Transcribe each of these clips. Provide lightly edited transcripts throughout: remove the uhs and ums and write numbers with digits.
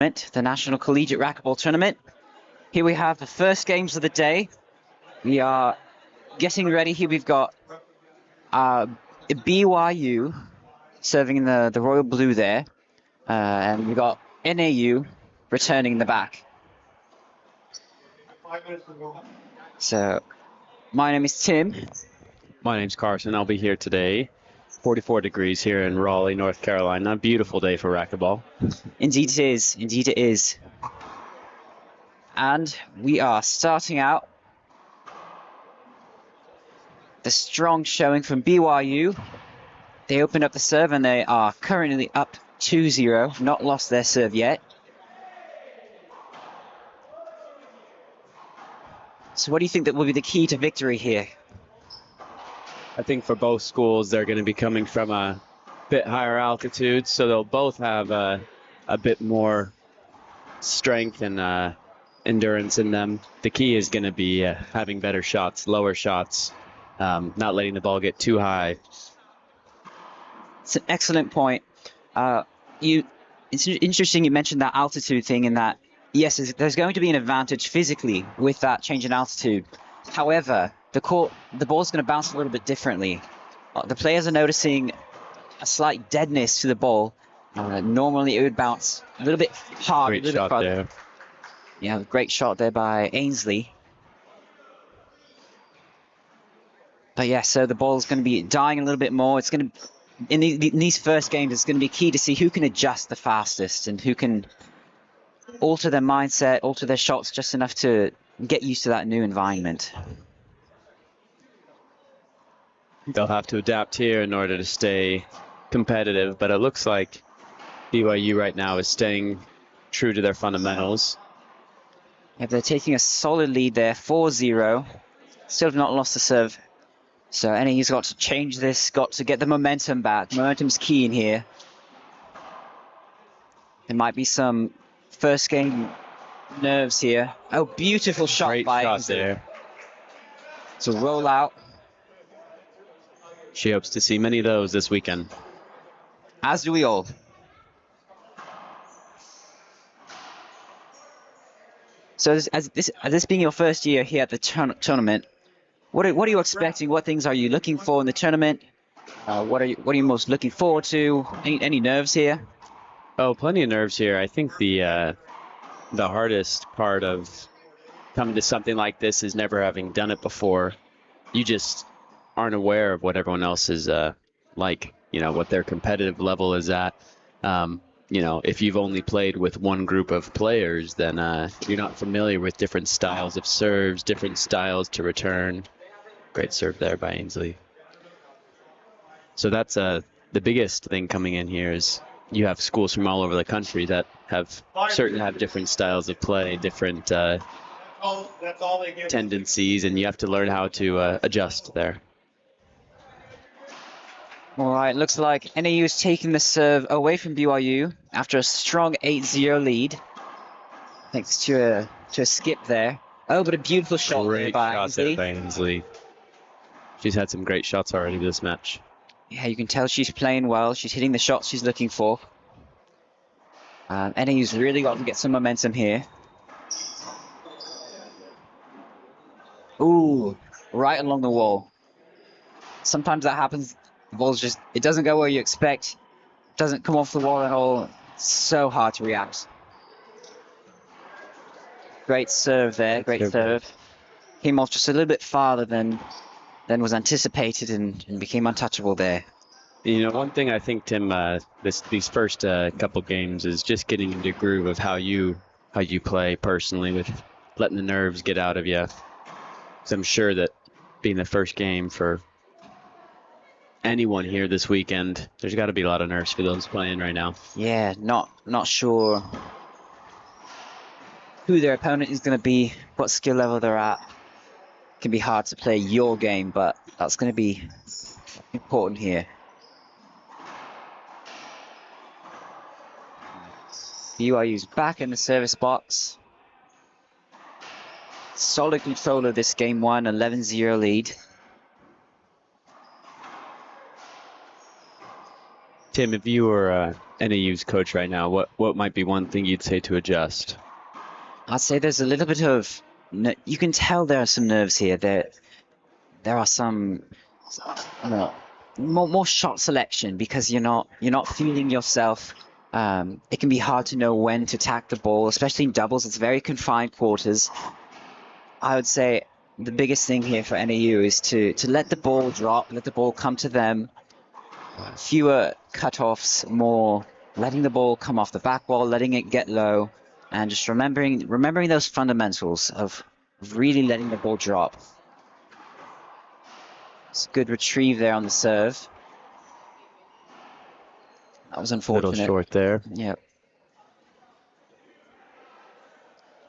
The National Collegiate Racquetball Tournament. Here we have the first games of the day. We are getting ready. Here we've got BYU serving in the royal blue there. And we've got NAU returning in the back. So, my name is Tim. My name's Carson. I'll be here today. 44 degrees here in Raleigh, North Carolina. Beautiful day for racquetball. Indeed it is. Indeed it is. And we are starting out. The strong showing from BYU. They opened up the serve and they are currently up 2-0. Not lost their serve yet. So what do you think that will be the key to victory here? I think for both schools, they're going to be coming from a bit higher altitude, so they'll both have a bit more strength and endurance in them. The key is going to be having better shots, lower shots, not letting the ball get too high. It's an excellent point. It's interesting you mentioned that altitude thing, in that, yes, there's going to be an advantage physically with that change in altitude. However, the ball's going to bounce a little bit differently. The players are noticing a slight deadness to the ball. Normally it would bounce a little bit hard. Great shot there. Yeah, great shot there by Ainsley. But yeah, so the ball's going to be dying a little bit more. It's going to, in these first games, it's going to be key to see who can adjust the fastest and who can alter their mindset, alter their shots just enough to get used to that new environment. They'll have to adapt here in order to stay competitive, but it looks like BYU right now is staying true to their fundamentals. Yeah, they're taking a solid lead there, 4-0. Still have not lost the serve. So NAU's got to change this, got to get the momentum back. Momentum's key in here. There might be some first game nerves here. Oh, beautiful shot. Great by shot there. So roll out. She hopes to see many of those this weekend. As do we all. So as this being your first year here at the tournament, what are you expecting? What things are you looking for in the tournament? What are you most looking forward to? Any nerves here? Oh, plenty of nerves here. I think the hardest part of coming to something like this is never having done it before. You just aren't aware of what everyone else is like, what their competitive level is at. If you've only played with one group of players, then you're not familiar with different styles of serves, different styles to return. Great serve there by Ainsley. So that's the biggest thing coming in here is you have schools from all over the country that have different styles of play, different tendencies, and you have to learn how to adjust there. All right, looks like NAU is taking the serve away from BYU after a strong 8-0 lead. Thanks to a skip there. Oh, but a beautiful shot there by Ainsley. She's had some great shots already this match. Yeah, you can tell she's playing well. She's hitting the shots she's looking for. NAU's really got to get some momentum here. Ooh, right along the wall. Sometimes that happens. The ball's just, it doesn't go where you expect. It doesn't come off the wall at all. It's so hard to react. Great serve there, great serve. Came off just a little bit farther than was anticipated and became untouchable there. One thing I think, Tim, these first couple games is just getting into the groove of how you play personally, with letting the nerves get out of you. So I'm sure that being the first game for anyone here this weekend, there's got to be a lot of nerves for those playing right now. Yeah, not sure who their opponent is going to be, what skill level they're at. It can be hard to play your game, but that's going to be important here. BYU's back in the service box. Solid control of this game one, 11-0 lead. Tim, if you were NAU's coach right now, what might be one thing you'd say to adjust? I'd say there's a little bit of, you can tell there are some nerves here. There are some more shot selection because you're not feeling yourself. It can be hard to know when to attack the ball, especially in doubles. It's very confined quarters. I would say the biggest thing here for NAU is to let the ball drop, let the ball come to them. Fewer cutoffs, more letting the ball come off the back wall, letting it get low, and just remembering those fundamentals of really letting the ball drop. It's a good retrieve there on the serve. That was unfortunate. Little short there. Yep.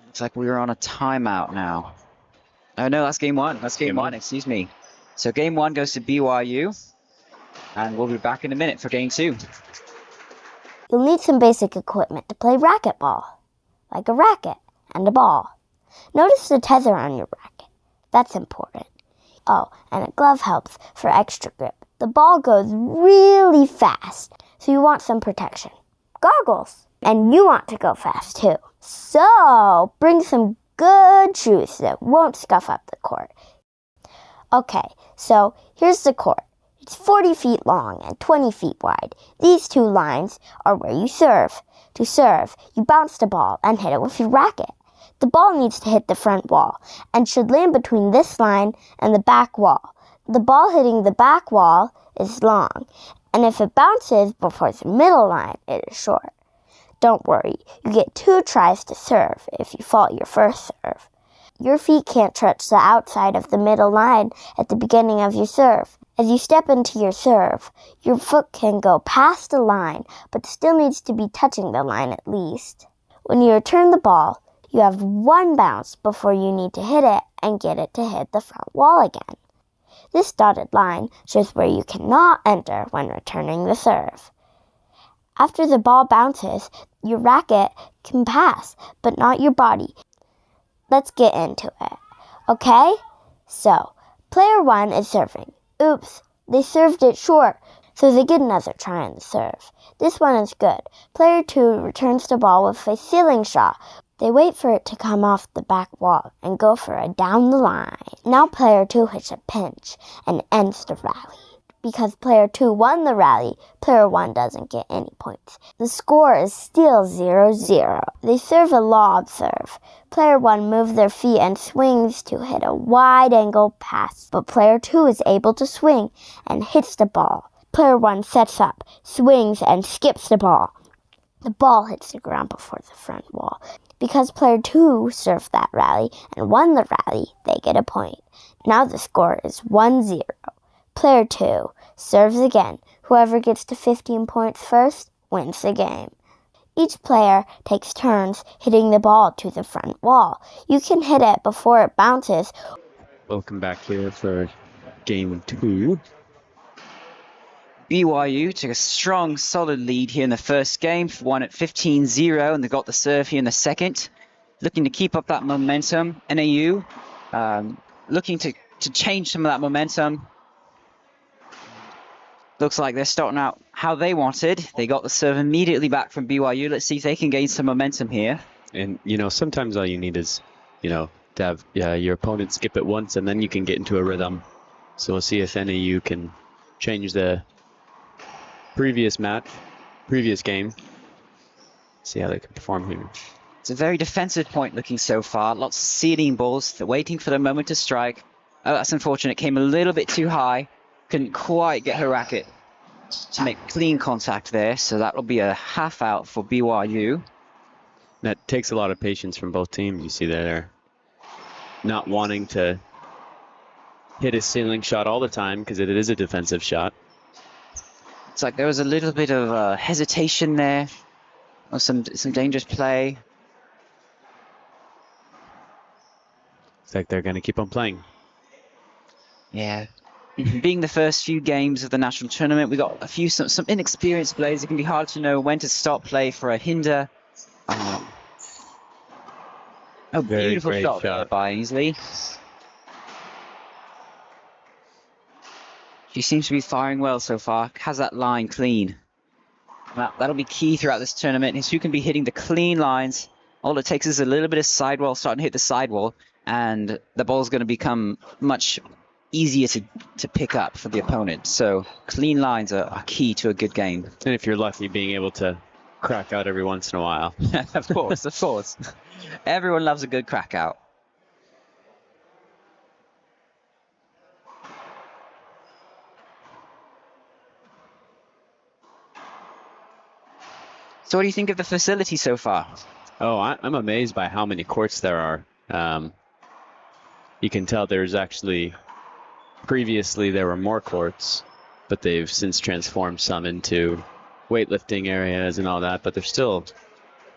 Looks like we were on a timeout now. Oh no, that's game one. That's game one, excuse me. So game one goes to BYU. And we'll be back in a minute for game two. You'll need some basic equipment to play racquetball, like a racket and a ball. Notice the tether on your racket. That's important. Oh, and a glove helps for extra grip. The ball goes really fast, so you want some protection. Goggles! And you want to go fast too. So, bring some good shoes that won't scuff up the court. Okay, so here's the court. It's 40 feet long and 20 feet wide. These two lines are where you serve. To serve, you bounce the ball and hit it with your racket. The ball needs to hit the front wall and should land between this line and the back wall. The ball hitting the back wall is long, and if it bounces before the middle line, it is short. Don't worry, you get 2 tries to serve if you fault your first serve. Your feet can't touch the outside of the middle line at the beginning of your serve. As you step into your serve, your foot can go past the line, but still needs to be touching the line at least. When you return the ball, you have 1 bounce before you need to hit it and get it to hit the front wall again. This dotted line shows where you cannot enter when returning the serve. After the ball bounces, your racket can pass, but not your body. Let's get into it. Okay? So, player 1 is serving. Oops, they served it short, so they get another try on the serve. This one is good. Player 2 returns the ball with a ceiling shot. They wait for it to come off the back wall and go for a down the line. Now player 2 hits a pinch and ends the rally. Because player 2 won the rally, player 1 doesn't get any points. The score is still 0-0. They serve a lob serve. Player 1 moves their feet and swings to hit a wide-angle pass, but player 2 is able to swing and hits the ball. Player 1 sets up, swings, and skips the ball. The ball hits the ground before the front wall. Because player 2 served that rally and won the rally, they get a point. Now the score is 1-0. Player 2 serves again. Whoever gets to 15 points first wins the game. Each player takes turns hitting the ball to the front wall. You can hit it before it bounces. Welcome back here for game 2. BYU took a strong, solid lead here in the first game, won at 15-0, and they got the serve here in the second. Looking to keep up that momentum. NAU looking to change some of that momentum. Looks like they're starting out how they wanted. They got the serve immediately back from BYU. Let's see if they can gain some momentum here. And, sometimes all you need is, to have your opponent skip it once, and then you can get into a rhythm. So we'll see if NAU can change the previous game. See how they can perform here. It's a very defensive point looking so far. Lots of seeding balls. They're waiting for the moment to strike. Oh, that's unfortunate. Came a little bit too high. Couldn't quite get her racket to make clean contact there, so that'll be a half out for BYU. That takes a lot of patience from both teams. You see they're not wanting to hit a ceiling shot all the time because it is a defensive shot. It's like there was a little bit of hesitation there, or some dangerous play. It's like they're going to keep on playing. Yeah. Being the first few games of the national tournament, we got some inexperienced players. It can be hard to know when to stop play for a hinder. Oh, beautiful shot there by Ainsley. She seems to be firing well so far. Has that line clean. That'll be key throughout this tournament, is who can be hitting the clean lines. All it takes is a little bit of sidewall, starting to hit the sidewall, and the ball's going to become much easier to pick up for the opponent. So clean lines are key to a good game. And if you're lucky, being able to crack out every once in a while. Of course, of course. Everyone loves a good crack out. So what do you think of the facility so far? Oh, I'm amazed by how many courts there are. You can tell there's actually, previously there were more courts, but they've since transformed some into weightlifting areas and all that, but there's still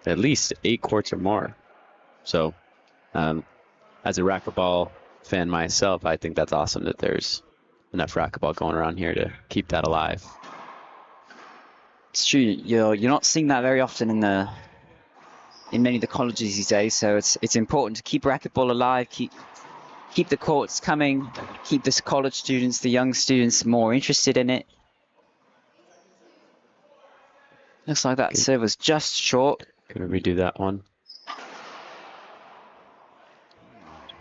at least 8 courts or more. So as a racquetball fan myself, I think that's awesome that there's enough racquetball going around here to keep that alive. It's true. You're not seeing that very often in many of the colleges these days. So it's important to keep racquetball alive, keep the courts coming, keep the college students, the young students more interested in it. Looks like that serve was just short. Gonna redo that one.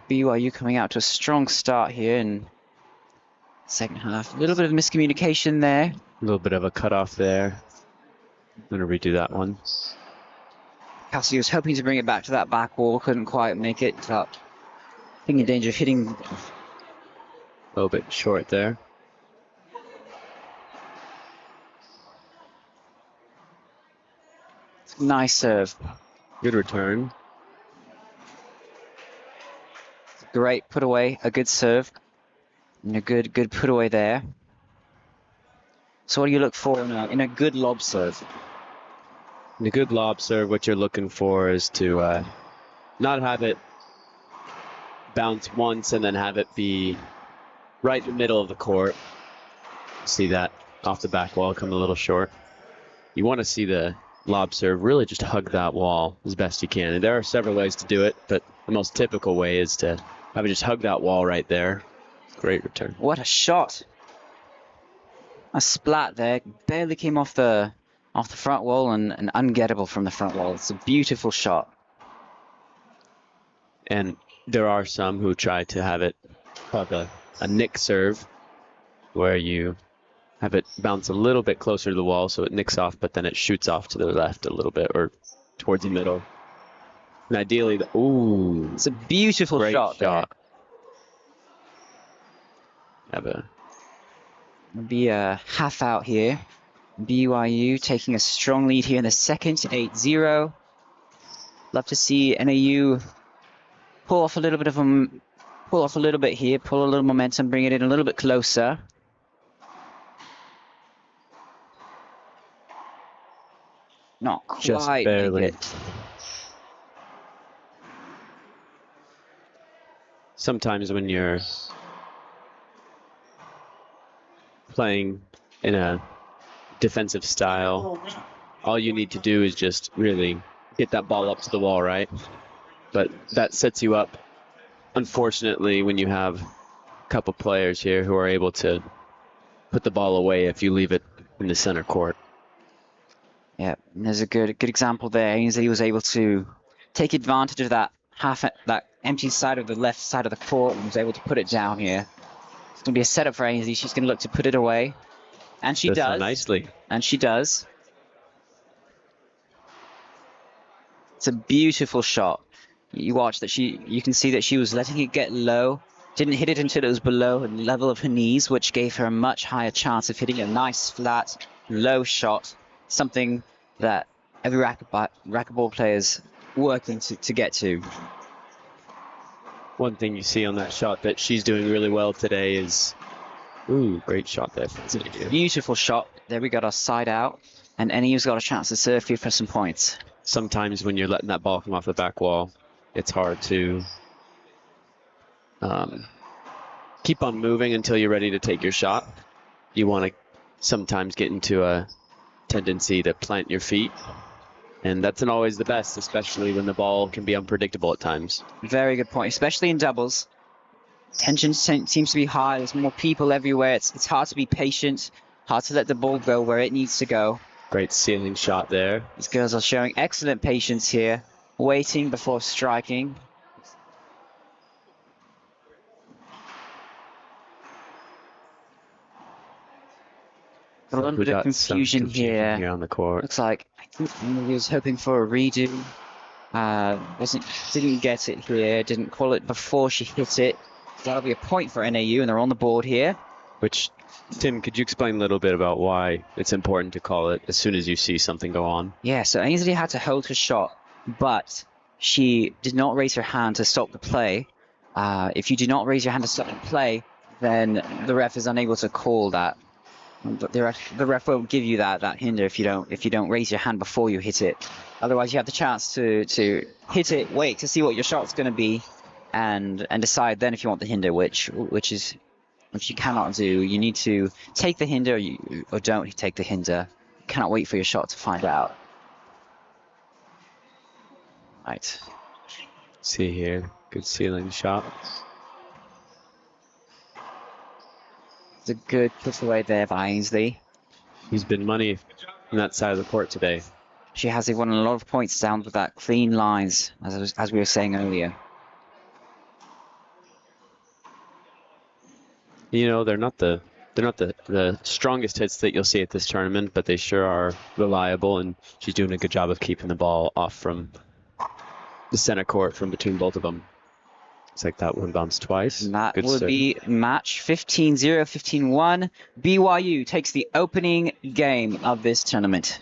BYU coming out to a strong start here in second half. A little bit of miscommunication there. A little bit of a cutoff there. I'm gonna redo that one. Kelsey was hoping to bring it back to that back wall, couldn't quite make it up. I think in danger of hitting. A little bit short there. Nice serve. Good return. Great put away, a good serve. And a good put away there. So what do you look for in a good lob serve? In a good lob serve, what you're looking for is to not have it bounce once and then have it be right in the middle of the court. See that off the back wall come a little short. You want to see the lob serve really just hug that wall as best you can. And there are several ways to do it, but the most typical way is to have it just hug that wall right there. Great return. What a shot. A splat there, barely came off the front wall and ungettable from the front wall. It's a beautiful shot. And there are some who try to have it called a nick serve, where you have it bounce a little bit closer to the wall so it nicks off, but then it shoots off to the left a little bit or towards the middle. And ideally, ooh, it's a beautiful great shot there. Have a Be a half out here. BYU taking a strong lead here in the second, 8-0. Love to see NAU pull off a little bit here, pull a little momentum, bring it in a little bit closer. Not quite just barely. make it. Sometimes when you're playing in a defensive style, all you need to do is just really get that ball up to the wall, right? But that sets you up, unfortunately, when you have a couple players here who are able to put the ball away if you leave it in the center court. Yeah, there's a good example there. Ainsley was able to take advantage of that empty side of the left side of the court and was able to put it down here. It's going to be a setup for Ainsley. She's going to look to put it away. And she does. Nicely. And she does. It's a beautiful shot. You watch that you can see that she was letting it get low. Didn't hit it until it was below the level of her knees, which gave her a much higher chance of hitting a nice, flat, low shot. Something that every racquetball player is working to get to. One thing you see on that shot that she's doing really well today is, ooh, great shot there. Beautiful shot. There we got our side out, and NAU's got a chance to serve here for some points. Sometimes when you're letting that ball come off the back wall, it's hard to keep on moving until you're ready to take your shot. You want to sometimes get into a tendency to plant your feet, and that's not always the best, especially when the ball can be unpredictable at times. Very good point, especially in doubles. Tension seems to be high. There's more people everywhere. It's hard to be patient, hard to let the ball go where it needs to go. Great ceiling shot there. These girls are showing excellent patience here, waiting before striking. A little bit of confusion here. On the court. Looks like I think he was hoping for a redo. Didn't get it here. Didn't call it before she hit it. So that'll be a point for NAU, and they're on the board here. Which, Tim, could you explain a little bit about why it's important to call it as soon as you see something go on? Yeah, so Ainsley had to hold her shot, but she did not raise her hand to stop the play. If you do not raise your hand to stop the play, then the ref is unable to call that. But the ref won't give you that hinder if you don't raise your hand before you hit it. Otherwise, you have the chance to hit it, wait to see what your shot's going to be, and decide then if you want the hinder, which you cannot do. You need to take the hinder or don't take the hinder. You cannot wait for your shot to find out. Right. See here, good ceiling shot. It's a good put away there by Ainsley. He's been money on that side of the court today. She has won a lot of points down with that clean lines, as we were saying earlier. You know, they're not the strongest hits that you'll see at this tournament, but they sure are reliable, and she's doing a good job of keeping the ball off from the center court from between both of them. It's like that one bounce twice. And that Good would serve. be match 15-0, 15-1. BYU takes the opening game of this tournament.